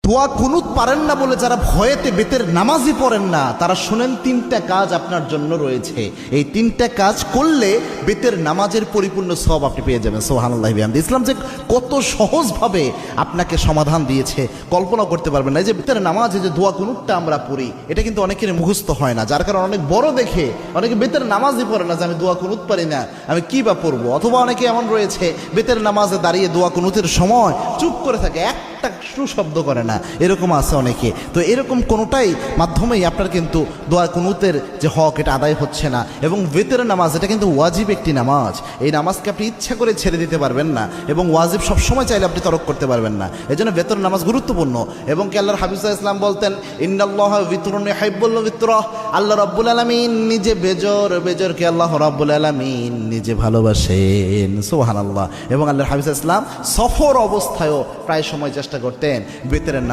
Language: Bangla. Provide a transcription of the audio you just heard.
দোয়া কুনুত পারেন না বলে যারা ভয়েতে বেতের নামাজই পড়েন না, তারা শুনেন তিনটা কাজ আপনার জন্য রয়েছে। এই তিনটা কাজ করলে বেতের নামাজের পরিপূর্ণ সওয়াব আপনি পেয়ে যাবেন। সুবহানাল্লাহি বিহামদিহি। ইসলাম যে কত সহজভাবে আপনাকে সমাধান দিয়েছে কল্পনা করতে পারবেন না। এই যে বেতের নামাজে যে দোয়া কুনুতটা আমরা পড়ি, এটা কিন্তু অনেকের মুখস্থ হয় না, যার কারণে অনেক বড় দেখে অনেকে বেতের নামাজই পড়ে না যে আমি দোয়া কুনুত পারি না, আমি কি বা পড়বো। অথবা অনেকে এমন রয়েছে বেতের নামাজে দাঁড়িয়ে দোয়া কুনুতের সময় চুপ করে থাকে, একটা শব্দ করে না, এরকম আছে অনেকে। তো এরকম কোনোটাই মাধ্যমেই আপনার কিন্তু দোয়া কুনুতের যে হক এটা আদায় হচ্ছে না। এবং বেতের নামাজ এটা কিন্তু ওয়াজিব একটি নামাজ, এই নামাজকে আপনি ইচ্ছা করে ছেড়ে দিতে পারবেন না, এবং ওয়াজিব সবসময় চাইলে আপনি তরক করতে পারবেন না। এই জন্য বেতের নামাজ গুরুত্বপূর্ণ। এবং কি আল্লাহর হাবিব সাল্লাল্লাহু আলাইহি ওয়াসাল্লাম বলতেন, ইন্নাল্লাহা বিতরুন ইউহিব্বুল বিতরা, আল্লাহ রাব্বুল আলামিন নিজে বেজরকে আল্লাহ রাব্বুল আলামিন নিজে ভালোবাসেন। সুবহানাল্লাহ। এবং আল্লাহর হাবিব সাল্লাল্লাহু আলাইহি ওয়াসাল্লাম সফর অবস্থায়ও প্রায় সময় চেষ্টা করতেন বেতের নামাজ